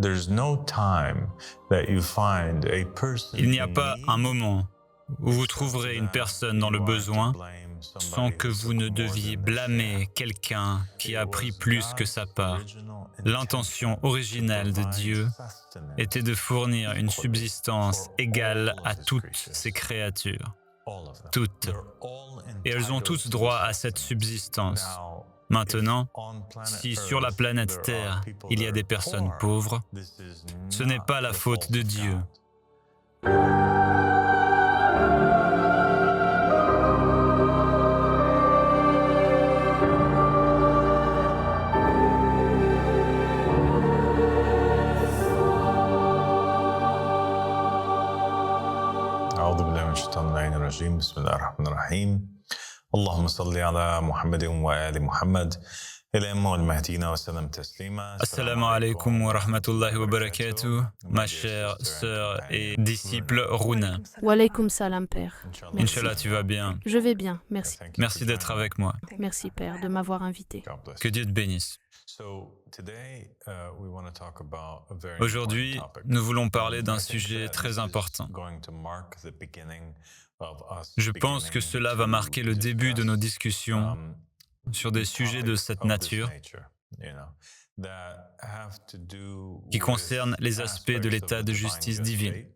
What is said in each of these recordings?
Il n'y a pas un moment où vous trouverez une personne dans le besoin sans que vous ne deviez blâmer quelqu'un qui a pris plus que sa part. L'intention originelle de Dieu était de fournir une subsistance égale à toutes ses créatures, toutes. Et elles ont toutes droit à cette subsistance. Maintenant, si sur la planète Terre, il y a des personnes pauvres, ce n'est pas la faute de Dieu. أعوذ بالله من الشيطان اللعين الرجيم بسم الله الرحمن الرحيم اللهم صل على محمد وآل محمد الإمام والمهديين وسلم تسليما. Assalamu alaikum wa rahmatullahi wa barakatuh, ma chère sœur et disciple Runa. Wa alaykoum salam, Père. Merci. Inch'Allah, tu vas bien. Je vais bien, merci. Merci d'être avec moi. Merci, Père, de m'avoir invité. Que Dieu te bénisse. Aujourd'hui, nous voulons parler d'un sujet très important. Je pense que cela va marquer le début de nos discussions sur des sujets de cette nature qui concernent les aspects de l'état de justice divine.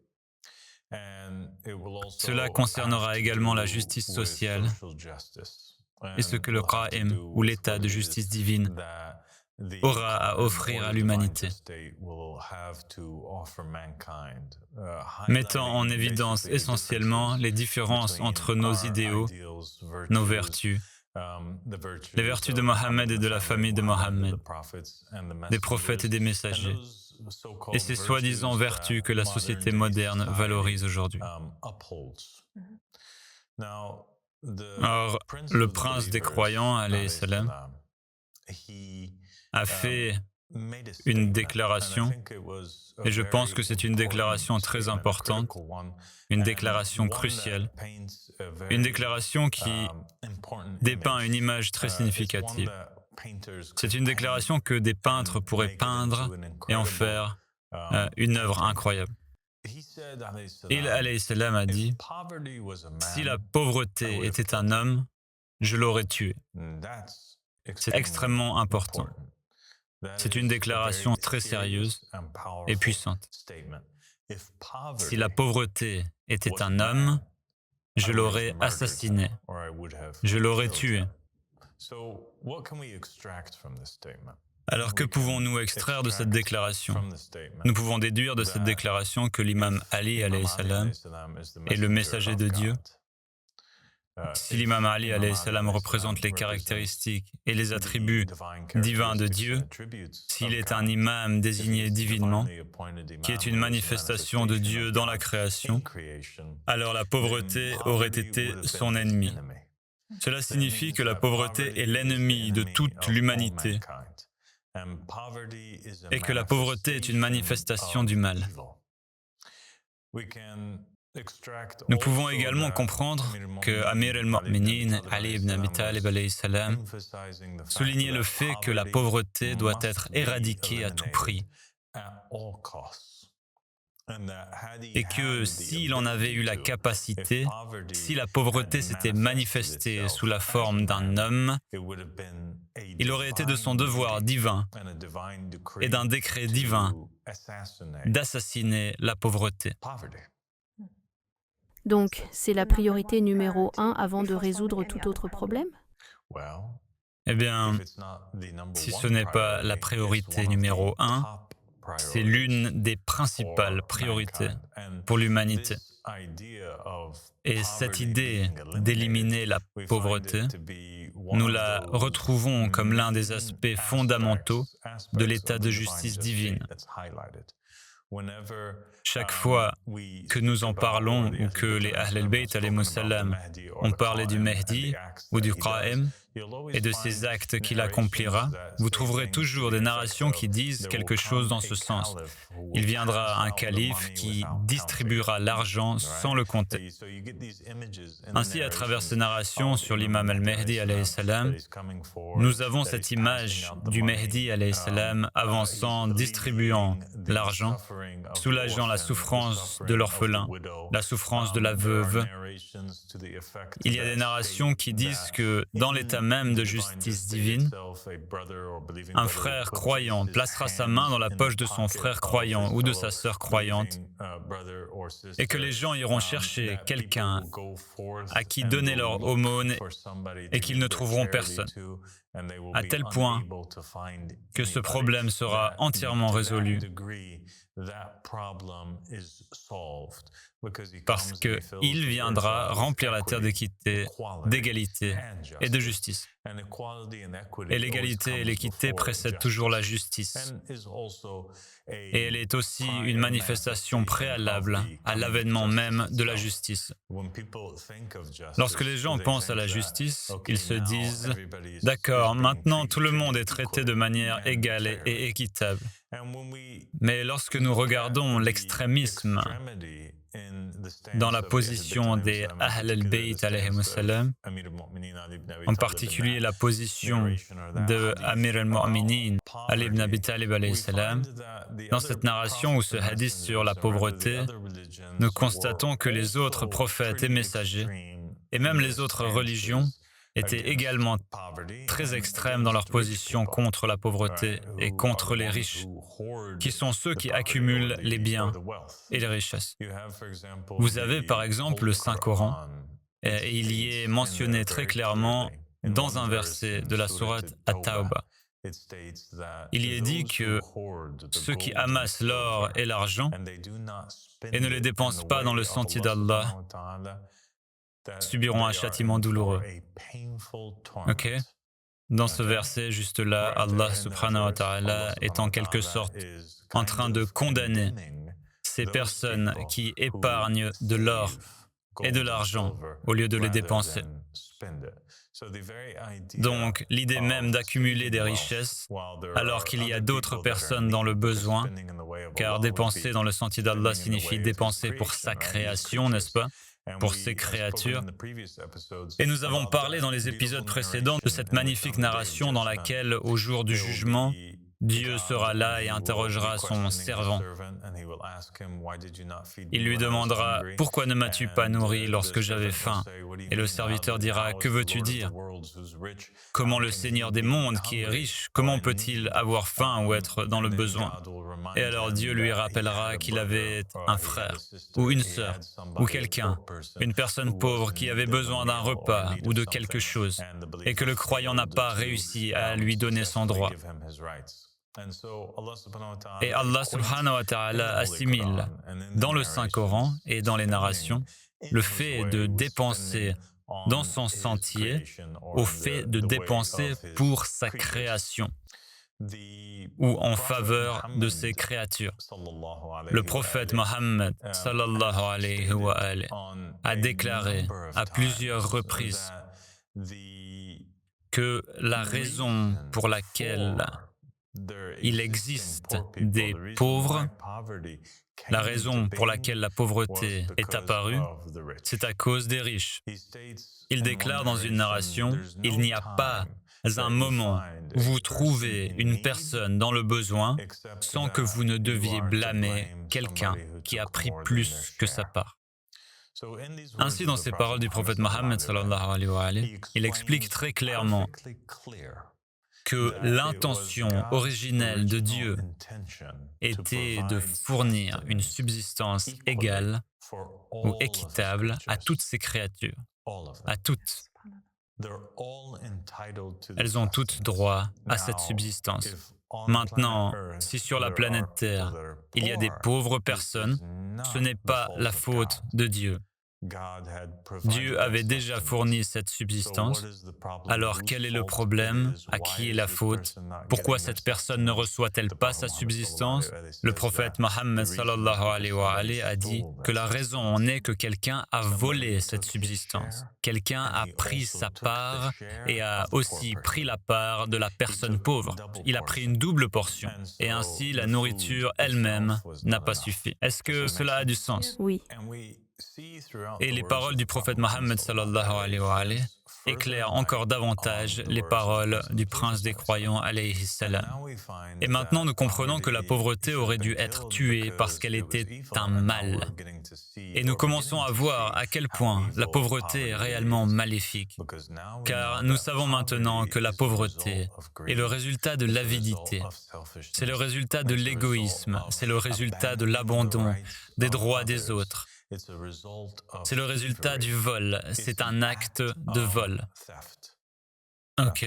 Cela concernera également la justice sociale et ce que le Qa'im, ou l'état de justice divine, aura à offrir à l'humanité, mettant en évidence essentiellement les différences entre nos idéaux, nos vertus, les vertus de Mohammed et de la famille de Mohammed, des prophètes et des messagers, et ces soi-disant vertus que la société moderne valorise aujourd'hui. Or, le prince des croyants, alayhi salam, a fait une déclaration, et je pense que c'est une déclaration très importante, une déclaration cruciale, une déclaration qui dépeint une image très significative. C'est une déclaration que des peintres pourraient peindre et en faire une œuvre incroyable. Il, alayhi salam, a dit « Si la pauvreté était un homme, je l'aurais tué ». C'est extrêmement important. C'est une déclaration très sérieuse et puissante. Si la pauvreté était un homme, je l'aurais assassiné, je l'aurais tué. Alors que pouvons-nous extraire de cette déclaration? Nous pouvons déduire de cette déclaration que l'imam Ali alayhi salam est le messager de Dieu. Si l'imam Ali alayhi salam représente les caractéristiques et les attributs divins de Dieu, s'il est un imam désigné divinement, qui est une manifestation de Dieu dans la création, alors la pauvreté aurait été son ennemi. Cela signifie que la pauvreté est l'ennemi de toute l'humanité et que la pauvreté est une manifestation du mal. Nous pouvons également comprendre que Amir al-Mu'minin, Ali ibn Abi Talib alayhi salam, soulignait le fait que la pauvreté doit être éradiquée à tout prix et que s'il en avait eu la capacité, si la pauvreté s'était manifestée sous la forme d'un homme, il aurait été de son devoir divin et d'un décret divin d'assassiner la pauvreté. Donc, c'est la priorité numéro 1 avant de résoudre tout autre problème? Eh bien, si ce n'est pas la priorité numéro 1, c'est l'une des principales priorités pour l'humanité. Et cette idée d'éliminer la pauvreté, nous la retrouvons comme l'un des aspects fondamentaux de l'état de justice divine. Chaque fois que nous en parlons ou que les Ahl al-Bayt alayhimus salam ont parlé du Mahdi ou du Qa'im, et de ses actes qu'il accomplira, vous trouverez toujours des narrations qui disent quelque chose dans ce sens. Il viendra un calife qui distribuera l'argent sans le compter. Ainsi, à travers ces narrations sur l'imam al-Mahdi alayhi salam, nous avons cette image du Mahdi alayhi salam avançant, distribuant l'argent, soulageant la souffrance de l'orphelin, la souffrance de la veuve. Il y a des narrations qui disent que dans l'état même de justice divine, un frère croyant placera sa main dans la poche de son frère croyant ou de sa sœur croyante et que les gens iront chercher quelqu'un à qui donner leur aumône et qu'ils ne trouveront personne, à tel point que ce problème sera entièrement résolu parce qu'il viendra remplir la terre d'équité, d'égalité et de justice. Et l'égalité et l'équité précèdent toujours la justice. Et elle est aussi une manifestation préalable à l'avènement même de la justice. Lorsque les gens pensent à la justice, ils se disent « D'accord, maintenant tout le monde est traité de manière égale et équitable. » Mais lorsque nous regardons l'extrémisme dans la position des Ahl al-Bayt alayhimus salam, en particulier la position de Amir al-Mu'minin Ali ibn Abi Talib alayhi salam, dans cette narration ou ce hadith sur la pauvreté, nous constatons que les autres prophètes et messagers, et même les autres religions, étaient également très extrêmes dans leur position contre la pauvreté et contre les riches, qui sont ceux qui accumulent les biens et les richesses. Vous avez par exemple le Saint-Coran, et il y est mentionné très clairement dans un verset de la sourate At-Tawbah. Il y est dit que ceux qui amassent l'or et l'argent et ne les dépensent pas dans le sentier d'Allah subiront un châtiment douloureux. Ok? Dans ce verset, juste là, Allah subhanahu wa ta'ala est en quelque sorte en train de condamner ces personnes qui épargnent de l'or et de l'argent au lieu de les dépenser. Donc, l'idée même d'accumuler des richesses alors qu'il y a d'autres personnes dans le besoin, car dépenser dans le sentier d'Allah signifie dépenser pour sa création, n'est-ce pas? Pour ces créatures. Et nous avons parlé dans les épisodes précédents de cette magnifique narration dans laquelle, au jour du jugement, Dieu sera là et interrogera son servant. Il lui demandera « Pourquoi ne m'as-tu pas nourri lorsque j'avais faim ?» Et le serviteur dira « Que veux-tu dire ? Comment le Seigneur des mondes, qui est riche, comment peut-il avoir faim ou être dans le besoin ?» Et alors Dieu lui rappellera qu'il avait un frère ou une sœur ou quelqu'un, une personne pauvre qui avait besoin d'un repas ou de quelque chose et que le croyant n'a pas réussi à lui donner son droit. Et Allah subhanahu wa ta'ala assimile dans le Saint-Coran et dans les narrations le fait de dépenser dans son sentier au fait de dépenser pour sa création ou en faveur de ses créatures. Le prophète Mohammed sallallahu alayhi wa alayhi a déclaré à plusieurs reprises que la raison pour laquelle il existe des pauvres, la raison pour laquelle la pauvreté est apparue, c'est à cause des riches. Il déclare dans une narration, « Il n'y a pas un moment où vous trouvez une personne dans le besoin sans que vous ne deviez blâmer quelqu'un qui a pris plus que sa part. » Ainsi, dans ces paroles du prophète Mohammed sallallahu alayhi wa alayhi, il explique très clairement que l'intention originelle de Dieu était de fournir une subsistance égale ou équitable à toutes ces créatures, à toutes. Elles ont toutes droit à cette subsistance. Maintenant, si sur la planète Terre, il y a des pauvres personnes, ce n'est pas la faute de Dieu. Dieu avait déjà fourni cette subsistance. Alors quel est le problème? À qui est la faute? Pourquoi cette personne ne reçoit-elle pas sa subsistance? Le prophète Mohammed sallallahu alayhi wa alayhi a dit que la raison en est que quelqu'un a volé cette subsistance. Quelqu'un a pris sa part et a aussi pris la part de la personne pauvre. Il a pris une double portion et ainsi la nourriture elle-même n'a pas suffi. Est-ce que cela a du sens? Oui. Et les paroles du prophète Mohammed sallallahu alayhi wa alayhi éclairent encore davantage les paroles du prince des croyants alayhi salam. Et maintenant nous comprenons que la pauvreté aurait dû être tuée parce qu'elle était un mal. Et nous commençons à voir à quel point la pauvreté est réellement maléfique. Car nous savons maintenant que la pauvreté est le résultat de l'avidité. C'est le résultat de l'égoïsme, c'est le résultat de l'abandon des droits des autres. C'est le résultat du vol, c'est un acte de vol. Ok.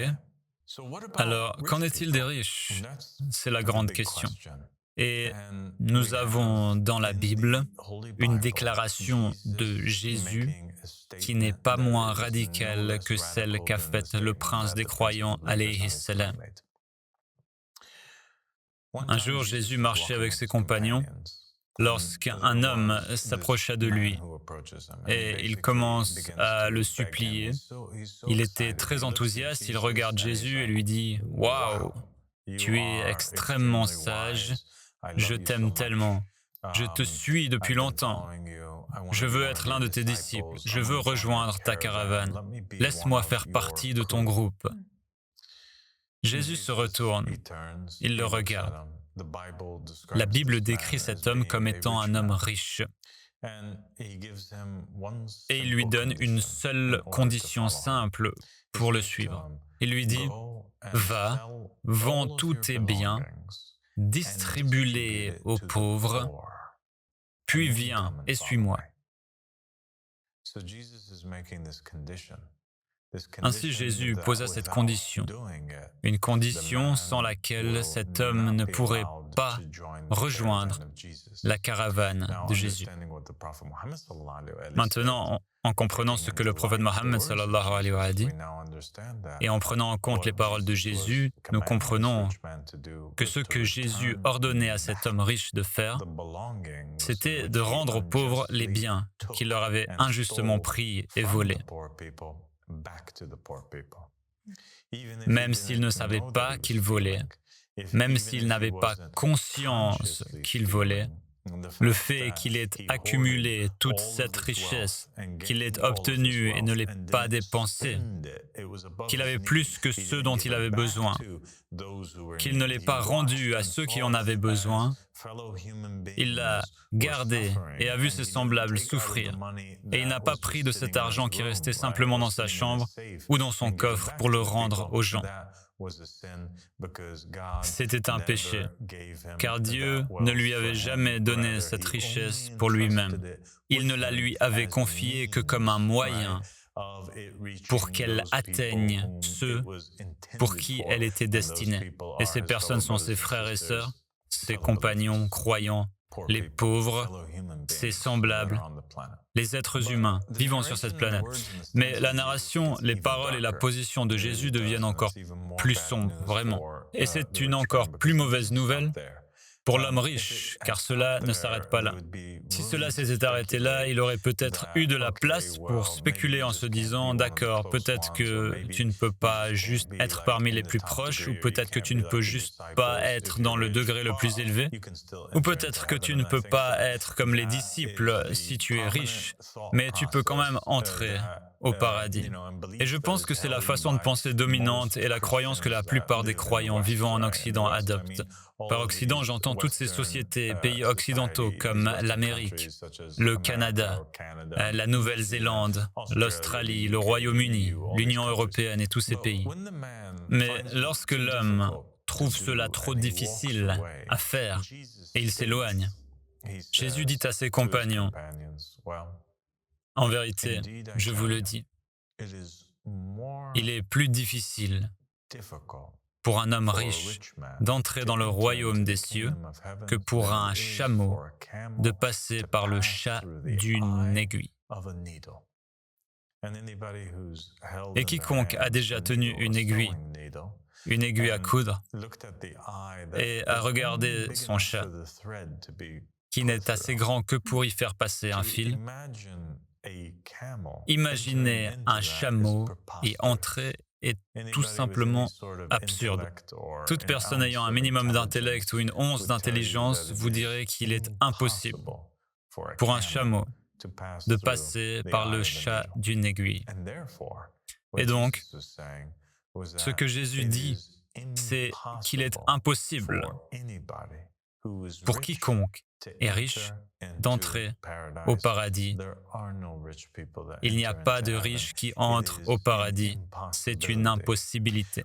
Alors, qu'en est-il des riches? C'est la grande question. Et nous avons dans la Bible une déclaration de Jésus qui n'est pas moins radicale que celle qu'a faite le prince des croyants, alayhi salam. Un jour, Jésus marchait avec ses compagnons lorsqu'un homme s'approcha de lui et il commence à le supplier. Il était très enthousiaste, il regarde Jésus et lui dit « Waouh, tu es extrêmement sage, je t'aime tellement, je te suis depuis longtemps, je veux être l'un de tes disciples, je veux rejoindre ta caravane, laisse-moi faire partie de ton groupe. » Jésus se retourne, il le regarde. La Bible décrit cet homme comme étant un homme riche et il lui donne une seule condition simple pour le suivre. Il lui dit « Va, vends tous tes biens, distribue-les aux pauvres, puis viens et suis-moi. » Ainsi Jésus posa cette condition, une condition sans laquelle cet homme ne pourrait pas rejoindre la caravane de Jésus. Maintenant, en comprenant ce que le prophète Mohammed sallallahu alayhi wa sallam a dit, et en prenant en compte les paroles de Jésus, nous comprenons que ce que Jésus ordonnait à cet homme riche de faire, c'était de rendre aux pauvres les biens qu'il leur avait injustement pris et volés. Même s'il ne savait pas qu'il volait, même s'il n'avait pas conscience qu'il volait, le fait qu'il ait accumulé toute cette richesse, qu'il l'ait obtenue et ne l'ait pas dépensée, qu'il avait plus que ceux dont il avait besoin, qu'il ne l'ait pas rendu à ceux qui en avaient besoin, il l'a gardé et a vu ses semblables souffrir. Et il n'a pas pris de cet argent qui restait simplement dans sa chambre ou dans son coffre pour le rendre aux gens. C'était un péché, car Dieu ne lui avait jamais donné cette richesse pour lui-même. Il ne la lui avait confiée que comme un moyen pour qu'elle atteigne ceux pour qui elle était destinée. Et ces personnes sont ses frères et sœurs, ses compagnons croyants, les pauvres, ses semblables, les êtres humains vivant sur cette planète. Mais la narration, les paroles et la position de Jésus deviennent encore plus sombres, vraiment. Et c'est une encore plus mauvaise nouvelle pour l'homme riche, car cela ne s'arrête pas là. Si cela s'était arrêté là, il aurait peut-être eu de la place pour spéculer en se disant « D'accord, peut-être que tu ne peux pas juste être parmi les plus proches, ou peut-être que tu ne peux juste pas être dans le degré le plus élevé, ou peut-être que tu ne peux pas être comme les disciples si tu es riche, mais tu peux quand même entrer au paradis. » Et je pense que c'est la façon de penser dominante et la croyance que la plupart des croyants vivant en Occident adoptent. Par Occident, j'entends toutes ces sociétés, pays occidentaux comme l'Amérique, le Canada, la Nouvelle-Zélande, l'Australie, le Royaume-Uni, l'Union européenne et tous ces pays. Mais lorsque l'homme trouve cela trop difficile à faire et il s'éloigne, Jésus dit à ses compagnons, « En vérité, je vous le dis, il est plus difficile pour un homme riche d'entrer dans le royaume des cieux que pour un chameau de passer par le chat d'une aiguille. Et quiconque a déjà tenu une aiguille à coudre, et a regardé son chat, qui n'est assez grand que pour y faire passer un fil, imaginez un chameau y entrer est tout simplement absurde. Toute personne ayant un minimum d'intellect ou une once d'intelligence vous dirait qu'il est impossible pour un chameau de passer par le chat d'une aiguille. Et donc, ce que Jésus dit, c'est qu'il est impossible pour quiconque est riche d'entrer au paradis. Il n'y a pas de riche qui entre au paradis. C'est une impossibilité.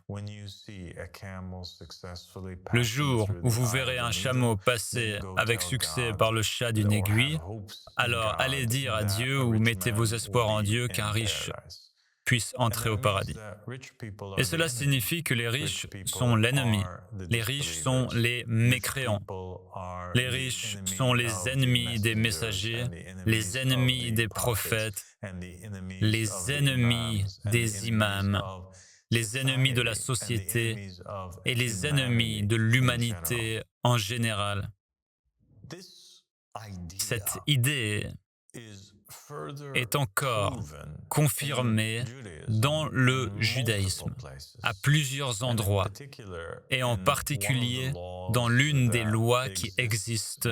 Le jour où vous verrez un chameau passer avec succès par le chat d'une aiguille, alors allez dire à Dieu ou mettez vos espoirs en Dieu qu'un riche puisse entrer au paradis. Et cela signifie que les riches sont l'ennemi. Les riches sont les mécréants. Les riches sont les ennemis des messagers, les ennemis des prophètes, les ennemis des imams, les ennemis de la société et les ennemis de l'humanité en général. Cette idée est encore confirmée dans le judaïsme à plusieurs endroits, et en particulier dans l'une des lois qui existent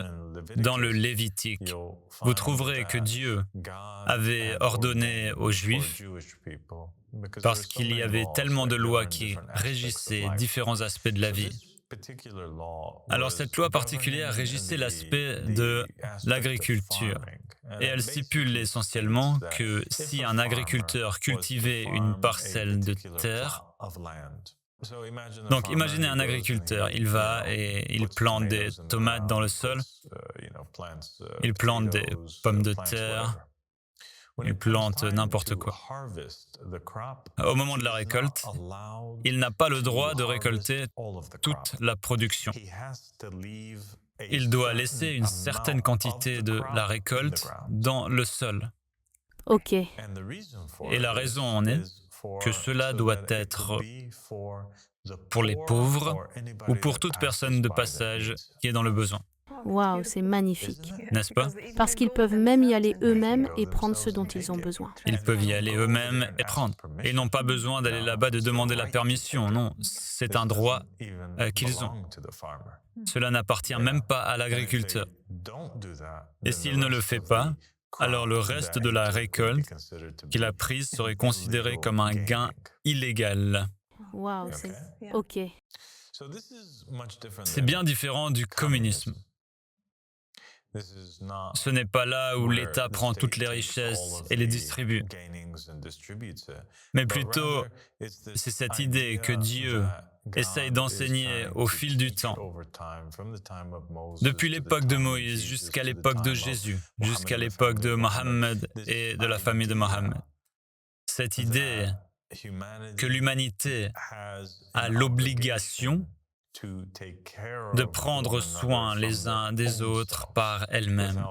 dans le Lévitique. Vous trouverez que Dieu avait ordonné aux Juifs, parce qu'il y avait tellement de lois qui régissaient différents aspects de la vie. Alors cette loi particulière régissait l'aspect de l'agriculture, et elle stipule essentiellement que si un agriculteur cultivait une parcelle de terre, donc imaginez un agriculteur, il va et il plante des tomates dans le sol, il plante des pommes de terre, il plante n'importe quoi. Au moment de la récolte, il n'a pas le droit de récolter toute la production. Il doit laisser une certaine quantité de la récolte dans le sol. Ok. Et la raison en est que cela doit être pour les pauvres ou pour toute personne de passage qui est dans le besoin. Waouh, c'est magnifique. N'est-ce pas? Parce qu'ils peuvent même y aller eux-mêmes et prendre ce dont ils ont besoin. Ils peuvent y aller eux-mêmes et prendre. Ils n'ont pas besoin d'aller là-bas de demander la permission, non. C'est un droit qu'ils ont. Cela n'appartient même pas à l'agriculteur. Et s'il ne le fait pas, alors le reste de la récolte qu'il a prise serait considéré comme un gain illégal. Waouh, c'est... Ok. C'est bien différent du communisme. Ce n'est pas là où l'État prend toutes les richesses et les distribue, mais plutôt c'est cette idée que Dieu essaye d'enseigner au fil du temps, depuis l'époque de Moïse jusqu'à l'époque de Jésus, jusqu'à l'époque de Mohammed et de la famille de Mohammed. Cette idée que l'humanité a l'obligation de prendre soin les uns des autres par elle-même,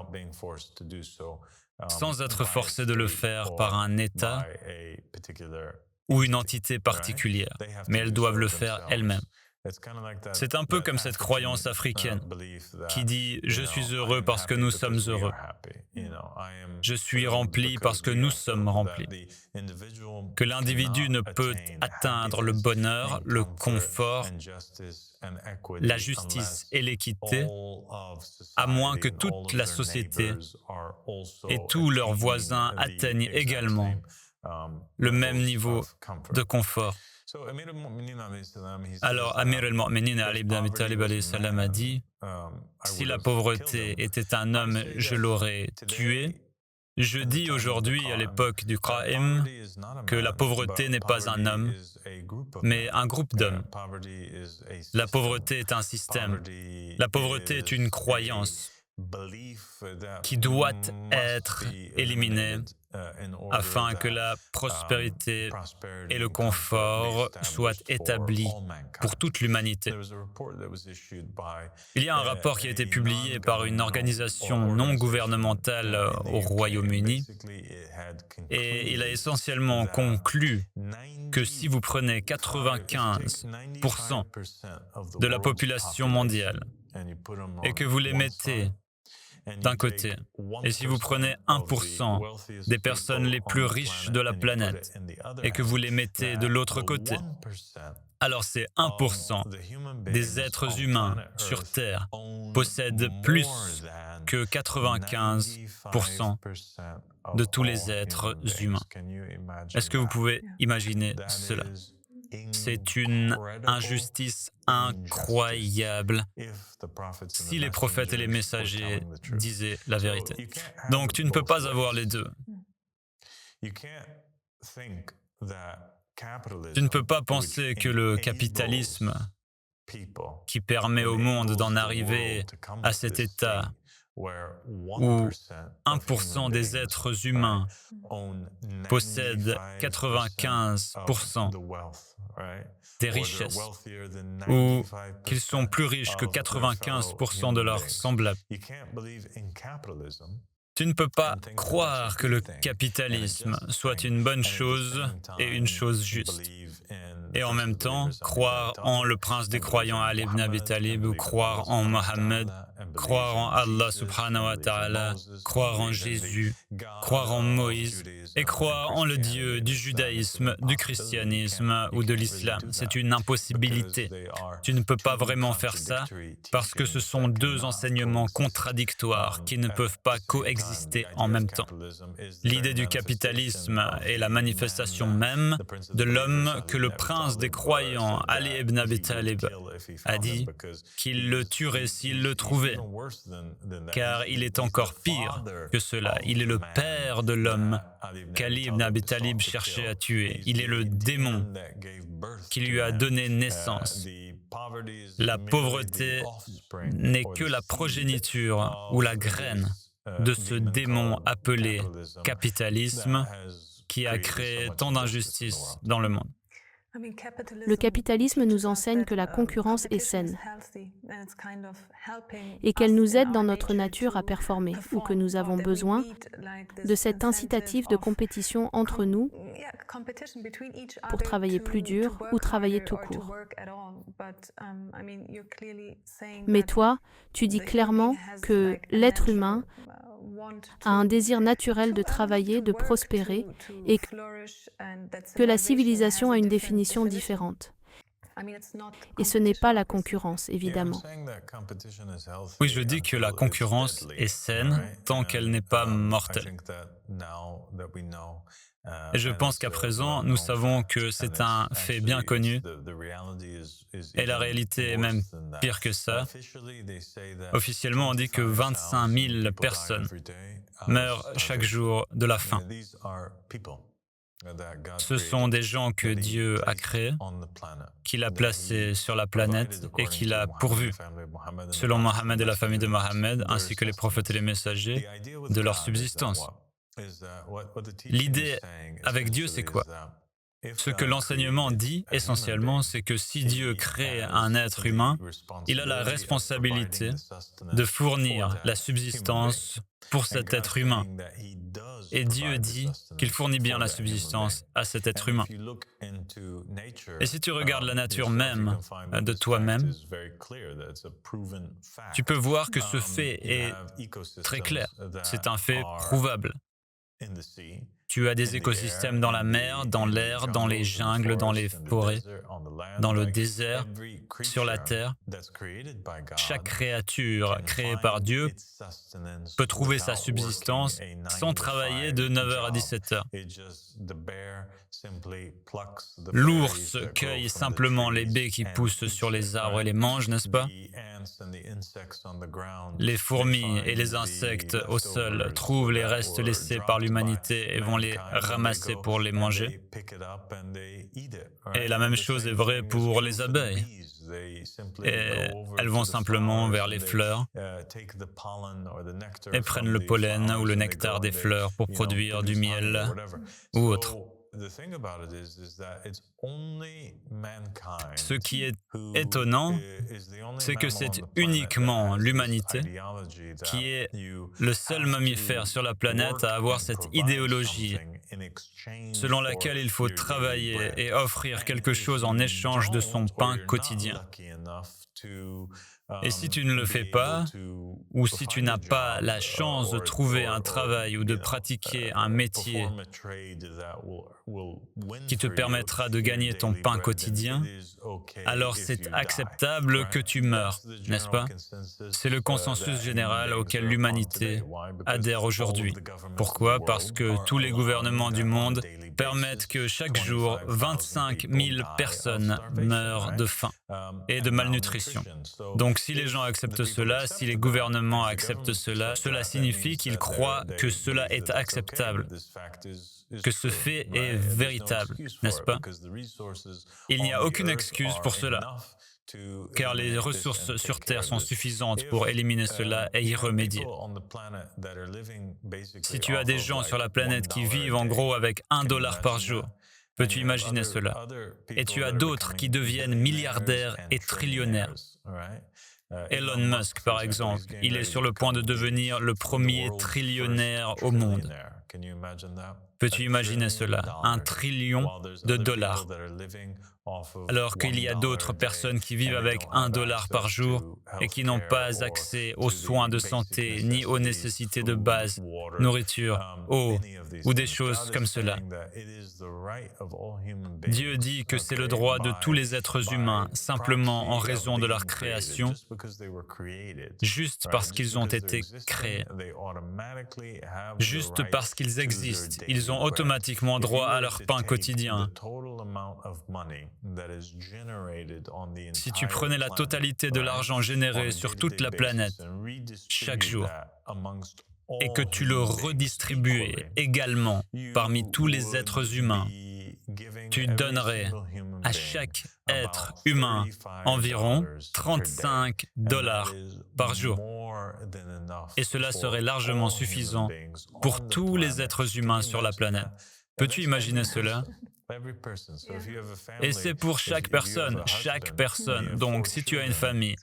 sans être forcé de le faire par un État ou une entité particulière, mais elles doivent le faire elles-mêmes. C'est un peu comme cette croyance africaine qui dit « Je suis heureux parce que nous sommes heureux. Je suis rempli parce que nous sommes remplis. » Que l'individu ne peut atteindre le bonheur, le confort, la justice et l'équité, à moins que toute la société et tous leurs voisins atteignent également le même niveau de confort. Alors, Amir al-Mu'minin Ali ibn Abi Talib alayhi salam a dit « Si la pauvreté était un homme, je l'aurais tué. Je dis aujourd'hui, à l'époque du Qa'im, que la pauvreté n'est pas un homme, mais un groupe d'hommes. La pauvreté est un système. La pauvreté est une croyance qui doit être éliminée afin que la prospérité et le confort soient établis pour toute l'humanité. Il y a un rapport qui a été publié par une organisation non gouvernementale au Royaume-Uni et il a essentiellement conclu que si vous prenez 95% de la population mondiale et que vous les mettez d'un côté, et si vous prenez 1% des personnes les plus riches de la planète et que vous les mettez de l'autre côté, alors c'est 1% des êtres humains sur Terre possèdent plus que 95% de tous les êtres humains. Est-ce que vous pouvez imaginer cela? C'est une injustice incroyable si les prophètes et les messagers disaient la vérité. Donc tu ne peux pas avoir les deux. Tu ne peux pas penser que le capitalisme qui permet au monde d'en arriver à cet état où 1% des êtres humains possèdent 95% des richesses, ou qu'ils sont plus riches que 95% de leurs semblables. Tu ne peux pas croire que le capitalisme soit une bonne chose et une chose juste. Et en même temps, croire en le prince des croyants Ali ibn Abi Talib ou croire en Mohammed, croire en Allah subhanahu wa ta'ala, croire en Jésus, croire en Moïse et croire en le Dieu du judaïsme, du christianisme ou de l'islam. C'est une impossibilité. Tu ne peux pas vraiment faire ça parce que ce sont deux enseignements contradictoires qui ne peuvent pas coexister en même temps. L'idée du capitalisme est la manifestation même de l'homme que le prince des croyants, Ali ibn Abi Talib, a dit qu'il le tuerait s'il le trouvait, car il est encore pire que cela. Il est le père de l'homme qu'Ali ibn Abi Talib cherchait à tuer. Il est le démon qui lui a donné naissance. La pauvreté n'est que la progéniture ou la graine de ce démon appelé capitalisme qui a créé tant d'injustices dans le monde. Le capitalisme nous enseigne que la concurrence est saine et qu'elle nous aide dans notre nature à performer, ou que nous avons besoin de cet incitatif de compétition entre nous pour travailler plus dur ou travailler tout court. Mais toi, tu dis clairement que l'être humain a un désir naturel de travailler, de prospérer, et que la civilisation a une définition différente. Et ce n'est pas la concurrence, évidemment. Oui, je dis que la concurrence est saine tant qu'elle n'est pas mortelle. Et je pense qu'à présent, nous savons que c'est un fait bien connu et la réalité est même pire que ça. Officiellement, on dit que 25 000 personnes meurent chaque jour de la faim. Ce sont des gens que Dieu a créés, qu'il a placés sur la planète et qu'il a pourvus, selon Mohammed et la famille de Mohammed, ainsi que les prophètes et les messagers, de leur subsistance. L'idée avec Dieu, c'est quoi? Ce que l'enseignement dit essentiellement, c'est que si Dieu crée un être humain, il a la responsabilité de fournir la subsistance pour cet être humain. Et Dieu dit qu'il fournit bien la subsistance à cet être humain. Et si tu regardes la nature même de toi-même, tu peux voir que ce fait est très clair. C'est un fait prouvable. Tu as des écosystèmes dans la mer, dans l'air, dans les jungles, dans les forêts, dans le désert, sur la terre. Chaque créature créée par Dieu peut trouver sa subsistance sans travailler de 9h à 17h. L'ours cueille simplement les baies qui poussent sur les arbres et les mange, n'est-ce pas? Les fourmis et les insectes au sol trouvent les restes laissés par l'humanité et vont les ramasser pour les manger. Et la même chose est vraie pour les abeilles. Et elles vont simplement vers les fleurs et prennent le pollen ou le nectar des fleurs pour produire du miel ou autre. Ce qui est étonnant, c'est que c'est uniquement l'humanité qui est le seul mammifère sur la planète à avoir cette idéologie selon laquelle il faut travailler et offrir quelque chose en échange de son pain quotidien. Et si tu ne le fais pas, ou si tu n'as pas la chance de trouver un travail ou de pratiquer un métier qui te permettra de gagner ton pain quotidien, alors c'est acceptable que tu meurs, n'est-ce pas? C'est le consensus général auquel l'humanité adhère aujourd'hui. Pourquoi? Parce que tous les gouvernements du monde permettent que chaque jour, 25 000 personnes meurent de faim et de malnutrition. Donc si les gens acceptent cela, si les gouvernements acceptent cela, cela signifie qu'ils croient que cela est acceptable, que ce fait est véritable, n'est-ce pas? Il n'y a aucune excuse pour cela, car les ressources sur Terre sont suffisantes pour éliminer cela et y remédier. Si tu as des gens sur la planète qui vivent en gros avec $1 par jour, peux-tu imaginer cela? Et tu as d'autres qui deviennent milliardaires et trillionnaires. Elon Musk, par exemple, il est sur le point de devenir le premier trillionnaire au monde. Peux-tu imaginer cela? $1 trillion, alors qu'il y a d'autres personnes qui vivent avec $1 par jour et qui n'ont pas accès aux soins de santé ni aux nécessités de base, nourriture, eau ou des choses comme cela. Dieu dit que c'est le droit de tous les êtres humains, simplement en raison de leur création, juste parce qu'ils ont été créés. Juste parce qu'ils existent, ils ont automatiquement droit à leur pain quotidien. Si tu prenais la totalité de l'argent généré sur toute la planète chaque jour et que tu le redistribuais également parmi tous les êtres humains, tu donnerais à chaque être humain environ $35 par jour. Et cela serait largement suffisant pour tous les êtres humains sur la planète. Peux-tu imaginer cela? Et c'est pour chaque personne. Donc, si tu as une famille,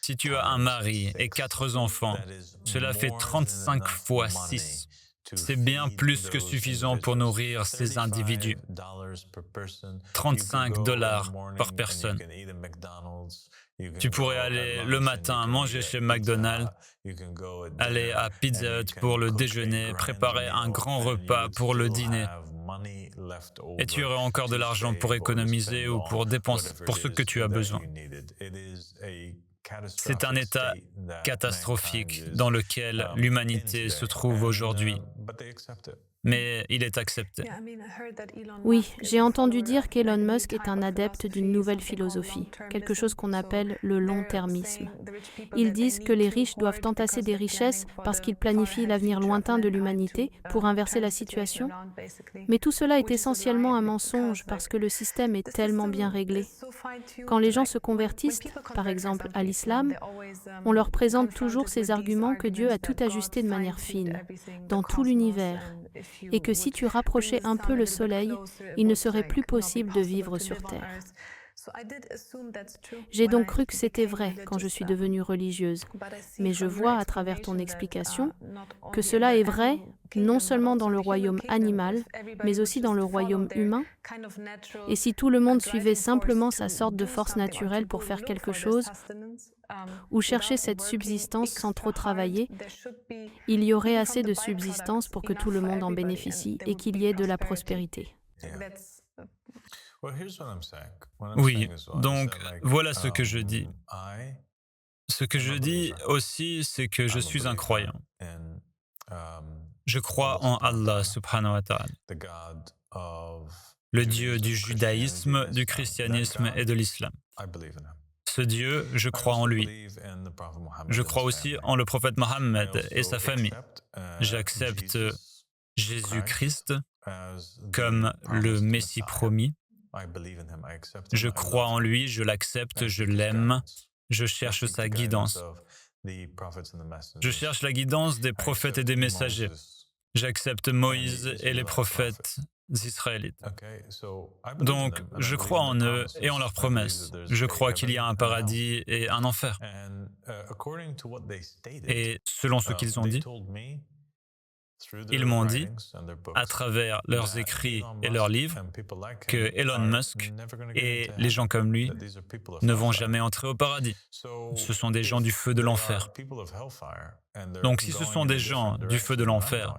si tu as un mari et 4 enfants, cela fait 35 fois 6. C'est bien plus que suffisant pour nourrir ces individus. $35 par personne. Tu pourrais aller le matin manger chez McDonald's, aller à Pizza Hut pour le déjeuner, préparer un grand repas pour le dîner. Et tu aurais encore de l'argent pour économiser ou pour dépenser pour ce que tu as besoin. C'est un état catastrophique dans lequel l'humanité se trouve aujourd'hui. Mais il est accepté. Oui, j'ai entendu dire qu'Elon Musk est un adepte d'une nouvelle philosophie, quelque chose qu'on appelle le long-termisme. Ils disent que les riches doivent entasser des richesses parce qu'ils planifient l'avenir lointain de l'humanité pour inverser la situation. Mais tout cela est essentiellement un mensonge parce que le système est tellement bien réglé. Quand les gens se convertissent, par exemple à l'islam, on leur présente toujours ces arguments que Dieu a tout ajusté de manière fine, dans tout l'univers, et que si tu rapprochais un peu le soleil, il ne serait plus possible de vivre sur Terre. J'ai donc cru que c'était vrai quand je suis devenue religieuse, mais je vois à travers ton explication que cela est vrai non seulement dans le royaume animal, mais aussi dans le royaume humain. Et si tout le monde suivait simplement sa sorte de force naturelle pour faire quelque chose, ou chercher cette subsistance sans trop travailler, il y aurait assez de subsistance pour que tout le monde en bénéficie et qu'il y ait de la prospérité. Oui, donc voilà ce que je dis. Ce que je dis aussi, c'est que je suis un croyant. Je crois en Allah subhanahu wa ta'ala, le Dieu du judaïsme, du christianisme et de l'islam. Ce Dieu, je crois en lui. Je crois aussi en le prophète Mohammed et sa famille. J'accepte Jésus-Christ comme le Messie promis. Je crois en lui, je l'accepte, je l'aime, je cherche sa guidance. Je cherche la guidance des prophètes et des messagers. J'accepte Moïse et les prophètes israélites. Donc, je crois en eux et en leurs promesses. Je crois qu'il y a un paradis et un enfer. Et selon ce qu'ils ont dit, ils m'ont dit, à travers leurs écrits et leurs livres, que Elon Musk et les gens comme lui ne vont jamais entrer au paradis. Ce sont des gens du feu de l'enfer. Donc si ce sont des gens du feu de l'enfer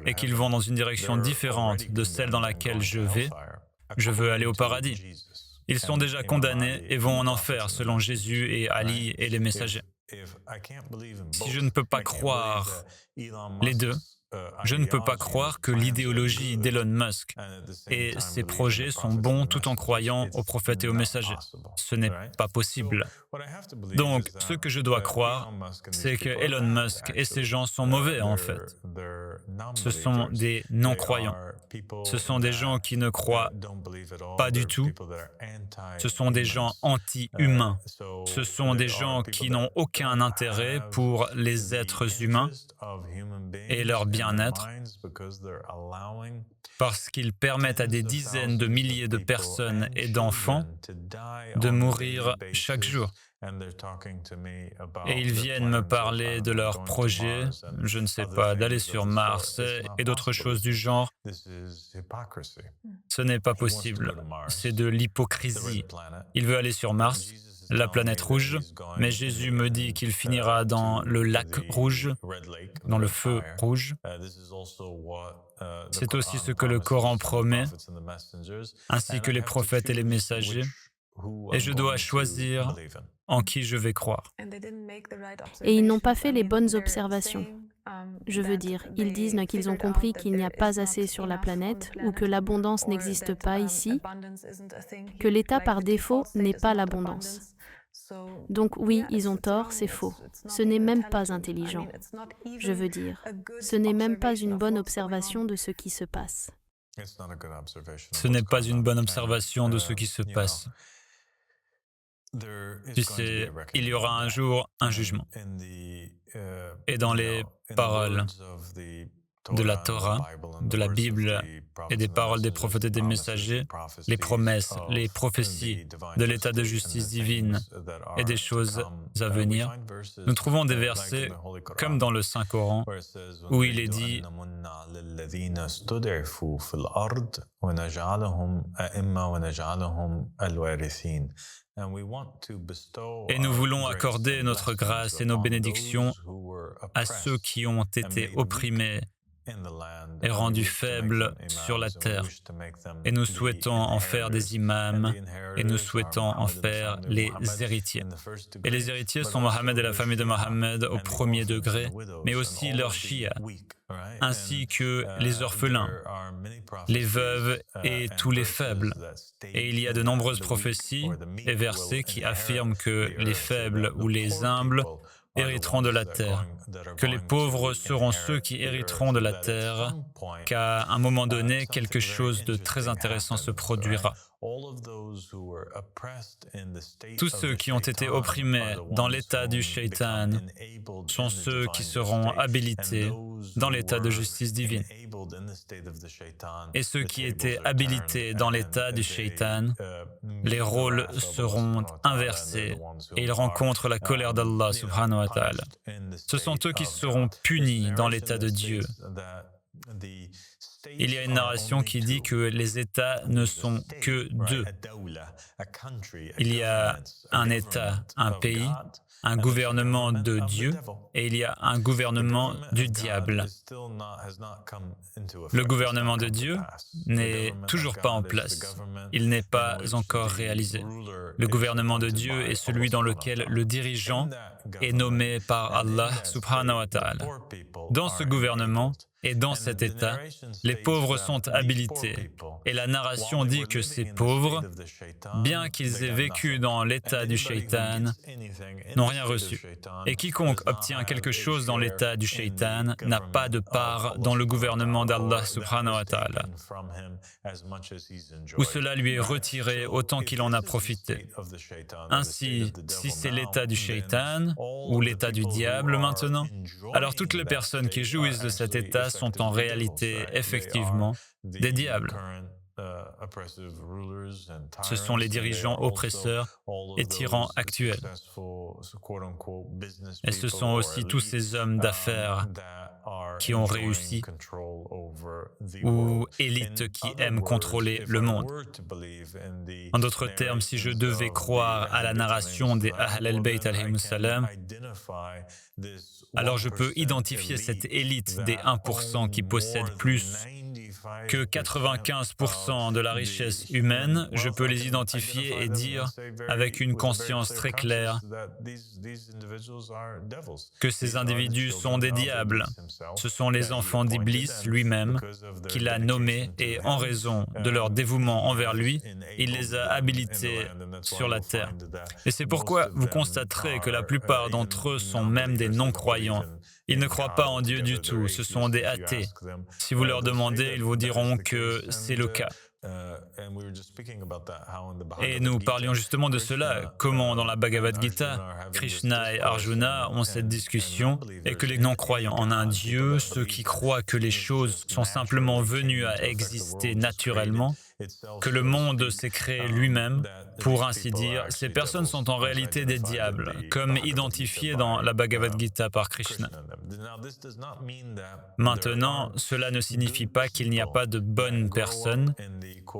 et qu'ils vont dans une direction différente de celle dans laquelle je veux aller au paradis. Ils sont déjà condamnés et vont en enfer selon Jésus et Ali et les messagers. Si je ne peux pas croire les deux, je ne peux pas croire que l'idéologie d'Elon Musk et ses projets sont bons tout en croyant aux prophètes et aux messagers. Ce n'est pas possible. Donc, ce que je dois croire, c'est que Elon Musk et ces gens sont mauvais en fait. Ce sont des non-croyants. Ce sont des gens qui ne croient pas du tout. Ce sont des gens anti-humains. Ce sont des gens qui n'ont aucun intérêt pour les êtres humains et leur bien-être parce qu'ils permettent à des dizaines de milliers de personnes et d'enfants de mourir chaque jour. Et ils viennent me parler de leurs projets, je ne sais pas, d'aller sur Mars et d'autres choses du genre. Ce n'est pas possible. C'est de l'hypocrisie. Il veut aller sur Mars, la planète rouge, mais Jésus me dit qu'il finira dans le lac rouge, dans le feu rouge. C'est aussi ce que le Coran promet, ainsi que les prophètes et les messagers, et je dois choisir en qui je vais croire. Et ils n'ont pas fait les bonnes observations. Je veux dire, ils disent qu'ils ont compris qu'il n'y a pas assez sur la planète ou que l'abondance n'existe pas ici, que l'état par défaut n'est pas l'abondance. Donc oui, ils ont tort, c'est faux. Ce n'est même pas intelligent. Je veux dire, ce n'est même pas une bonne observation de ce qui se passe. Ce n'est pas une bonne observation de ce qui se passe. Tu sais, il y aura un jour un jugement. Et dans les paroles de la Torah, de la Bible et des paroles des prophètes et des messagers, les promesses, les prophéties de l'état de justice divine et des choses à venir, nous trouvons des versets comme dans le Saint-Coran où il est dit et nous voulons accorder notre grâce et nos bénédictions à ceux qui ont été opprimés et rendus faibles sur la terre. Et nous souhaitons en faire des imams et nous souhaitons en faire les héritiers. Et les héritiers sont Mohammed et la famille de Mohammed au premier degré, mais aussi leurs chiites, ainsi que les orphelins, les veuves et tous les faibles. Et il y a de nombreuses prophéties et versets qui affirment que les faibles ou les humbles hériteront de la terre, que les pauvres seront ceux qui hériteront de la terre, qu'à un moment donné, quelque chose de très intéressant se produira. Tous ceux qui ont été opprimés dans l'état du shaitan sont ceux qui seront habilités dans l'état de justice divine. Et ceux qui étaient habilités dans l'état du shaitan, les rôles seront inversés et ils rencontrent la colère d'Allah subhanahu wa ta'ala. Ce sont eux qui seront punis dans l'état de Dieu. Il y a une narration qui dit que les États ne sont que deux. Il y a un État, un pays, un gouvernement de Dieu et il y a un gouvernement du diable. Le gouvernement de Dieu n'est toujours pas en place. Il n'est pas encore réalisé. Le gouvernement de Dieu est celui dans lequel le dirigeant est nommé par Allah subhanahu wa ta'ala. Dans ce gouvernement, Et dans cet état, les pauvres sont habilités. Et la narration dit que ces pauvres, bien qu'ils aient vécu dans l'état du shaitan, n'ont rien reçu. Et quiconque obtient quelque chose dans l'état du shaitan n'a pas de part dans le gouvernement d'Allah subhanahu wa ta'ala, où cela lui est retiré autant qu'il en a profité. Ainsi, si c'est l'état du shaitan ou l'état du diable maintenant, alors toutes les personnes qui jouissent de cet état sont en réalité, effectivement, des diables. Ce sont les dirigeants oppresseurs et tyrans actuels. Et ce sont aussi tous ces hommes d'affaires qui ont réussi ou élites qui aiment contrôler le monde. En d'autres termes, si je devais croire à la narration des Ahl al-Bayt alayhimus salam, alors je peux identifier cette élite des 1% qui possèdent plus que 95% de la richesse humaine. Je peux les identifier et dire avec une conscience très claire que ces individus sont des diables. Ce sont les enfants d'Iblis lui-même qu'il a nommés et en raison de leur dévouement envers lui, il les a habilités sur la terre. Et c'est pourquoi vous constaterez que la plupart d'entre eux sont même des non-croyants. Ils ne croient pas en Dieu du tout, ce sont des athées. Si vous leur demandez, ils vous diront que c'est le cas. Et nous parlions justement de cela, comment dans la Bhagavad Gita, Krishna et Arjuna ont cette discussion et que les non-croyants en un Dieu, ceux qui croient que les choses sont simplement venues à exister naturellement, que le monde s'est créé lui-même, pour ainsi dire, ces personnes sont en réalité des diables, comme identifiés dans la Bhagavad Gita par Krishna. Maintenant, cela ne signifie pas qu'il n'y a pas de bonnes personnes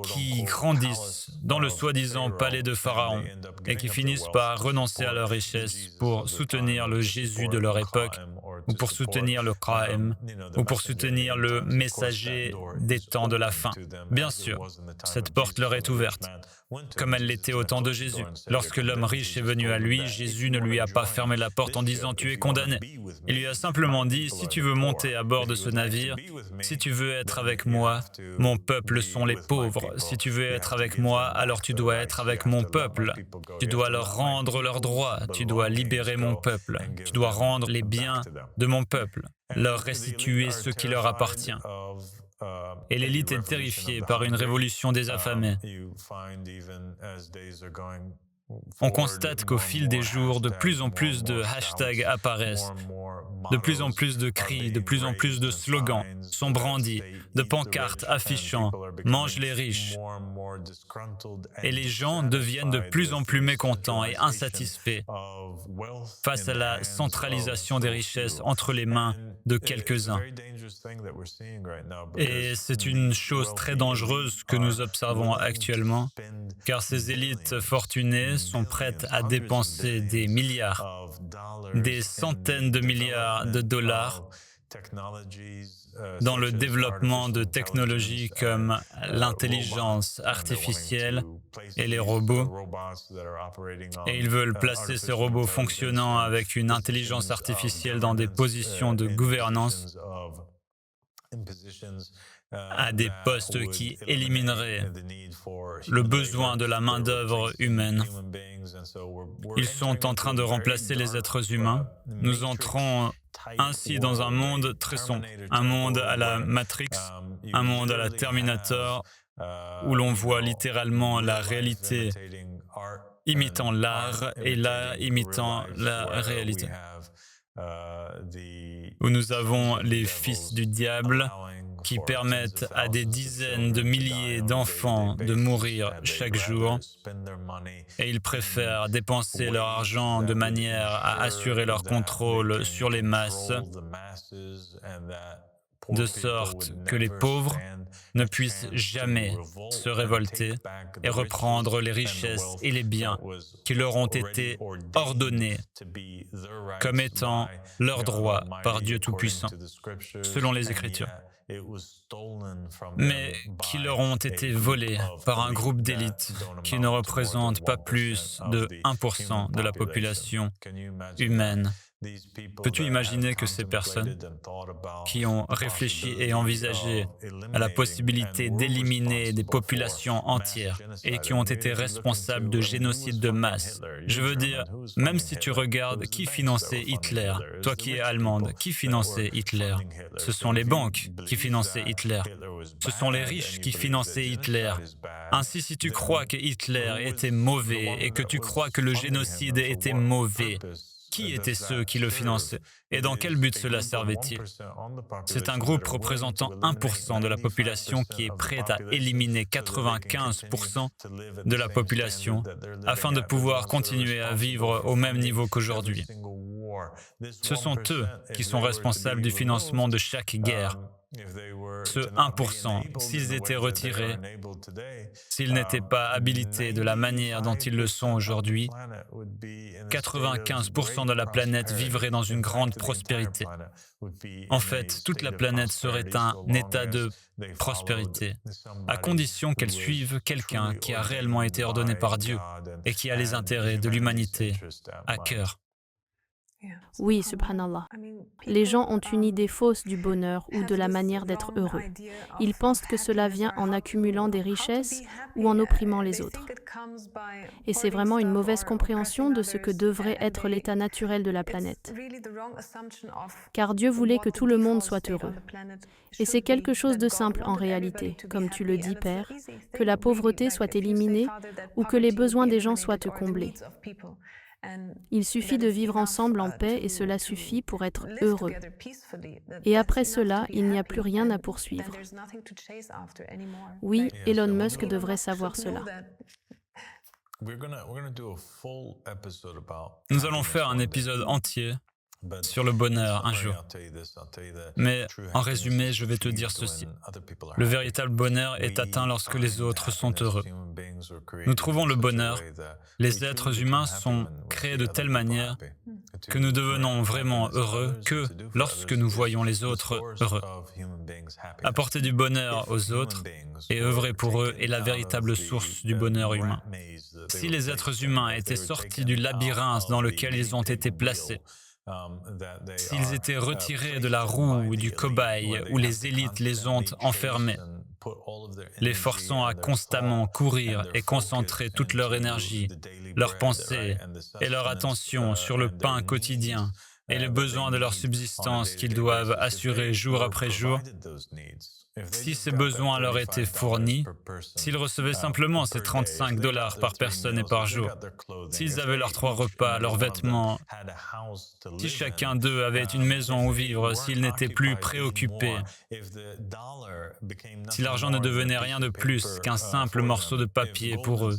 qui grandissent dans le soi-disant palais de Pharaon et qui finissent par renoncer à leur richesse pour soutenir le Jésus de leur époque, ou pour soutenir le Qa'im, ou pour soutenir le messager des temps de la fin. Bien sûr, cette porte leur est ouverte, comme elle l'était au temps de Jésus. Lorsque l'homme riche est venu à lui, Jésus ne lui a pas fermé la porte en disant « tu es condamné ». Il lui a simplement dit « si tu veux monter à bord de ce navire, si tu veux être avec moi, mon peuple sont les pauvres. Si tu veux être avec moi, alors tu dois être avec mon peuple. Tu dois leur rendre leurs droits, tu dois libérer mon peuple, tu dois rendre les biens de mon peuple, leur restituer ce qui leur appartient. » Et l'élite est terrifiée par une révolution des affamés. On constate qu'au fil des jours, de plus en plus de hashtags apparaissent, de plus en plus de cris, de plus en plus de slogans sont brandis, de pancartes affichant « Mange les riches ». Et les gens deviennent de plus en plus mécontents et insatisfaits face à la centralisation des richesses entre les mains de quelques-uns. Et c'est une chose très dangereuse que nous observons actuellement, car ces élites fortunées sont prêtes à dépenser des milliards, des centaines de milliards de dollars dans le développement de technologies comme l'intelligence artificielle et les robots. Et ils veulent placer ces robots fonctionnant avec une intelligence artificielle dans des positions de gouvernance à des postes qui élimineraient le besoin de la main-d'œuvre humaine. Ils sont en train de remplacer les êtres humains. Nous entrons ainsi dans un monde très sombre, un monde à la Matrix, un monde à la Terminator, où l'on voit littéralement la réalité imitant l'art et l'art imitant la réalité. Où nous avons les fils du diable qui permettent à des dizaines de milliers d'enfants de mourir chaque jour, et ils préfèrent dépenser leur argent de manière à assurer leur contrôle sur les masses, de sorte que les pauvres ne puissent jamais se révolter et reprendre les richesses et les biens qui leur ont été ordonnés comme étant leurs droits par Dieu Tout-Puissant, selon les Écritures, mais qui leur ont été volés par un groupe d'élites qui ne représente pas plus de 1% de la population humaine Peux-tu imaginer que ces personnes qui ont réfléchi et envisagé à la possibilité d'éliminer des populations entières et qui ont été responsables de génocides de masse, je veux dire, même si tu regardes qui finançait Hitler, toi qui es allemande, qui finançait Hitler? Ce sont les banques qui finançaient Hitler. Ce sont les riches qui finançaient Hitler. Ainsi, si tu crois que Hitler était mauvais et que tu crois que le génocide était mauvais, qui étaient ceux qui le finançaient et dans quel but cela servait-il? C'est un groupe représentant 1% de la population qui est prêt à éliminer 95% de la population afin de pouvoir continuer à vivre au même niveau qu'aujourd'hui. Ce sont eux qui sont responsables du financement de chaque guerre. Ce 1%, s'ils étaient retirés, s'ils n'étaient pas habilités de la manière dont ils le sont aujourd'hui, 95% de la planète vivrait dans une grande prospérité. En fait, toute la planète serait un état de prospérité, à condition qu'elle suive quelqu'un qui a réellement été ordonné par Dieu et qui a les intérêts de l'humanité à cœur. Oui, subhanallah. Les gens ont une idée fausse du bonheur ou de la manière d'être heureux. Ils pensent que cela vient en accumulant des richesses ou en opprimant les autres. Et c'est vraiment une mauvaise compréhension de ce que devrait être l'état naturel de la planète. Car Dieu voulait que tout le monde soit heureux. Et c'est quelque chose de simple en réalité, comme tu le dis, Père, que la pauvreté soit éliminée ou que les besoins des gens soient comblés. Il suffit de vivre ensemble en paix et cela suffit pour être heureux. Et après cela, il n'y a plus rien à poursuivre. Oui, Elon Musk devrait savoir cela. Nous allons faire un épisode entier sur le bonheur un jour. Mais en résumé, je vais te dire ceci. Le véritable bonheur est atteint lorsque les autres sont heureux. Nous trouvons le bonheur. Les êtres humains sont créés de telle manière que nous devenons vraiment heureux que lorsque nous voyons les autres heureux. Apporter du bonheur aux autres et œuvrer pour eux est la véritable source du bonheur humain. Si les êtres humains étaient sortis du labyrinthe dans lequel ils ont été placés, s'ils étaient retirés de la roue du cobaye où les élites les ont enfermés, les forçant à constamment courir et concentrer toute leur énergie, leurs pensées et leur attention sur le pain quotidien et les besoins de leur subsistance qu'ils doivent assurer jour après jour, si ces besoins leur étaient fournis, s'ils recevaient simplement ces $35 par personne et par jour, s'ils avaient leurs 3 repas, leurs vêtements, si chacun d'eux avait une maison où vivre, s'ils n'étaient plus préoccupés, si l'argent ne devenait rien de plus qu'un simple morceau de papier pour eux,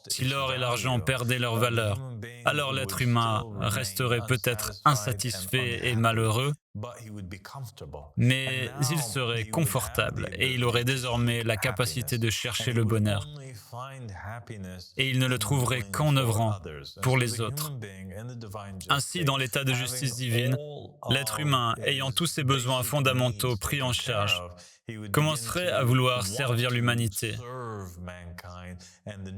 si l'or et l'argent perdaient leur valeur, alors l'être humain resterait peut-être insatisfait et malheureux, mais il serait confortable et il aurait désormais la capacité de chercher le bonheur. Et il ne le trouverait qu'en œuvrant pour les autres. Ainsi, dans l'état de justice divine, l'être humain, ayant tous ses besoins fondamentaux pris en charge, commencerait à vouloir servir l'humanité.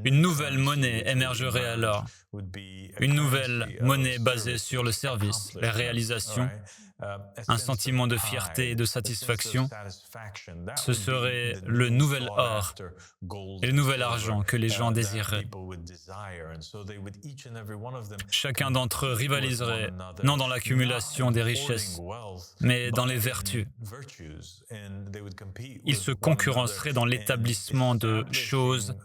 Une nouvelle monnaie émergerait alors, une nouvelle monnaie basée sur le service, la réalisation, un sentiment de fierté et de satisfaction. Ce serait le nouvel or et le nouvel argent que les gens désireraient. Chacun d'entre eux rivaliserait, non dans l'accumulation des richesses, mais dans les vertus. Ils se concurrenceraient dans l'établissement de choses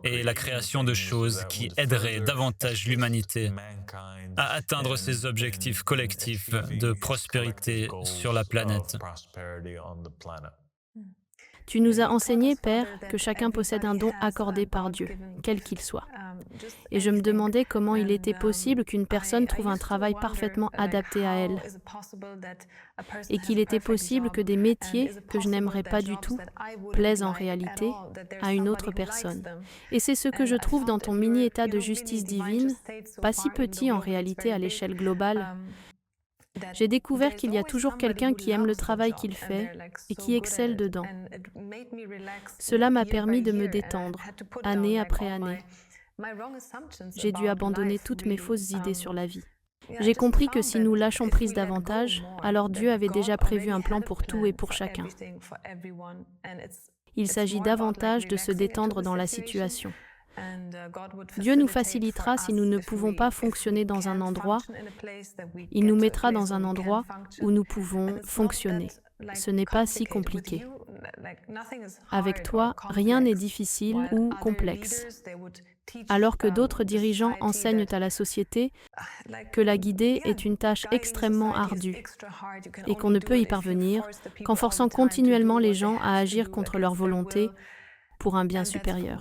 et la création de choses qui aideraient davantage l'humanité à atteindre ses objectifs collectifs de prospérité sur la planète. Tu nous as enseigné, Père, que chacun possède un don accordé par Dieu, quel qu'il soit. Et je me demandais comment il était possible qu'une personne trouve un travail parfaitement adapté à elle, et qu'il était possible que des métiers que je n'aimerais pas du tout plaisent en réalité à une autre personne. Et c'est ce que je trouve dans ton mini-état de justice divine, pas si petit en réalité à l'échelle globale. J'ai découvert qu'il y a toujours quelqu'un qui aime le travail qu'il fait et qui excelle dedans. Cela m'a permis de me détendre, année après année. J'ai dû abandonner toutes mes fausses idées sur la vie. J'ai compris que si nous lâchons prise davantage, alors Dieu avait déjà prévu un plan pour tout et pour chacun. Il s'agit davantage de se détendre dans la situation. Dieu nous facilitera si nous ne pouvons pas fonctionner dans un endroit. Il nous mettra dans un endroit où nous pouvons fonctionner. Ce n'est pas si compliqué. Avec toi, rien n'est difficile ou complexe. Alors que d'autres dirigeants enseignent à la société que la guider est une tâche extrêmement ardue et qu'on ne peut y parvenir qu'en forçant continuellement les gens à agir contre leur volonté pour un bien supérieur.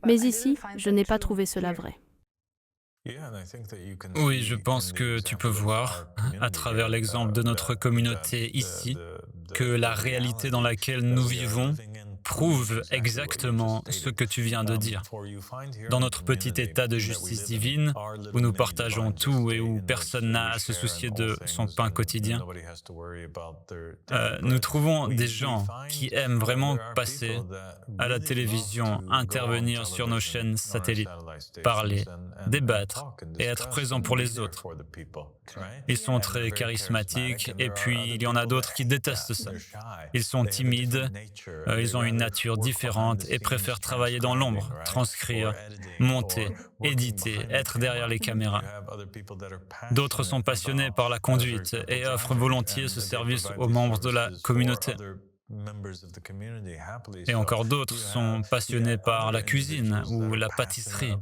Mais ici, je n'ai pas trouvé cela vrai. Oui, je pense que tu peux voir, à travers l'exemple de notre communauté ici, que la réalité dans laquelle nous vivons prouve exactement ce que tu viens de dire. Dans notre petit état de justice divine, où nous partageons tout et où personne n'a à se soucier de son pain quotidien, nous trouvons des gens qui aiment vraiment passer à la télévision, intervenir sur nos chaînes satellites, parler, débattre et être présents pour les autres. Ils sont très charismatiques et puis il y en a d'autres qui détestent ça. Ils sont timides, ils ont une nature différente et préfèrent travailler dans l'ombre, transcrire, monter, éditer, être derrière les caméras. D'autres sont passionnés par la conduite et offrent volontiers ce service aux membres de la communauté. Et encore d'autres sont passionnés par la cuisine ou la pâtisserie.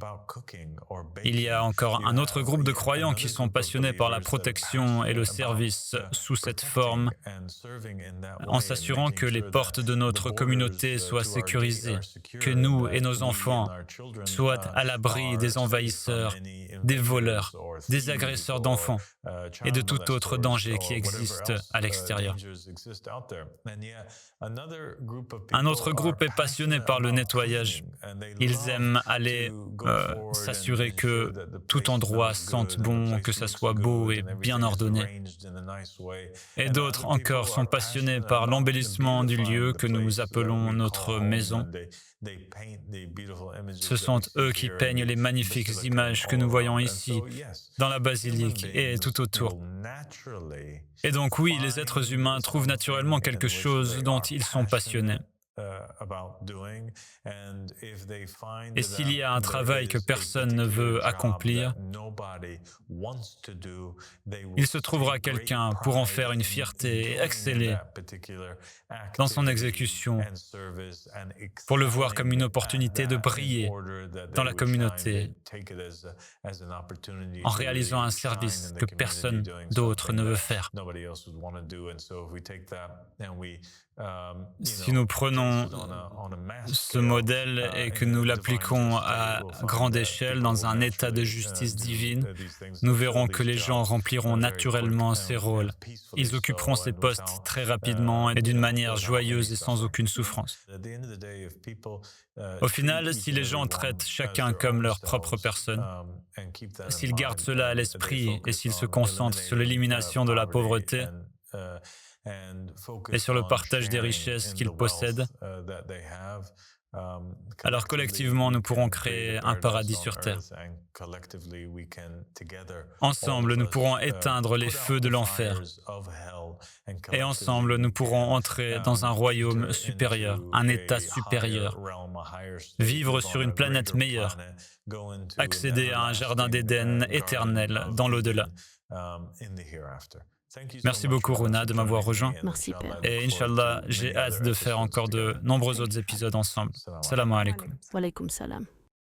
Il y a encore un autre groupe de croyants qui sont passionnés par la protection et le service sous cette forme, en s'assurant que les portes de notre communauté soient sécurisées, que nous et nos enfants soient à l'abri des envahisseurs, des voleurs, des agresseurs d'enfants et de tout autre danger qui existe à l'extérieur. Un autre groupe est passionné par le nettoyage. Ils aiment aller s'assurer que tout endroit sente bon, que ça soit beau et bien ordonné. Et d'autres encore sont passionnés par l'embellissement du lieu que nous appelons notre maison. Ce sont eux qui peignent les magnifiques images que nous voyons ici, dans la basilique et tout autour. Et donc oui, les êtres humains trouvent naturellement quelque chose dont ils sont passionnés. Et s'il y a un travail que personne ne veut accomplir, il se trouvera quelqu'un pour en faire une fierté et exceller dans son exécution, pour le voir comme une opportunité de briller dans la communauté, en réalisant un service que personne d'autre ne veut faire. Si nous prenons ce modèle et que nous l'appliquons à grande échelle dans un état de justice divine, nous verrons que les gens rempliront naturellement ces rôles. Ils occuperont ces postes très rapidement et d'une manière joyeuse et sans aucune souffrance. Au final, si les gens traitent chacun comme leur propre personne, s'ils gardent cela à l'esprit et s'ils se concentrent sur l'élimination de la pauvreté, et sur le partage des richesses qu'ils possèdent, alors collectivement, nous pourrons créer un paradis sur Terre. Ensemble, nous pourrons éteindre les feux de l'enfer. Et ensemble, nous pourrons entrer dans un royaume supérieur, un état supérieur, vivre sur une planète meilleure, accéder à un jardin d'Éden éternel dans l'au-delà. Merci beaucoup, Runa, de m'avoir rejoint. Merci, Père. Et Inch'Allah, j'ai hâte de faire encore de nombreux autres épisodes ensemble. Salam alaikum. Wa alaykoum salam.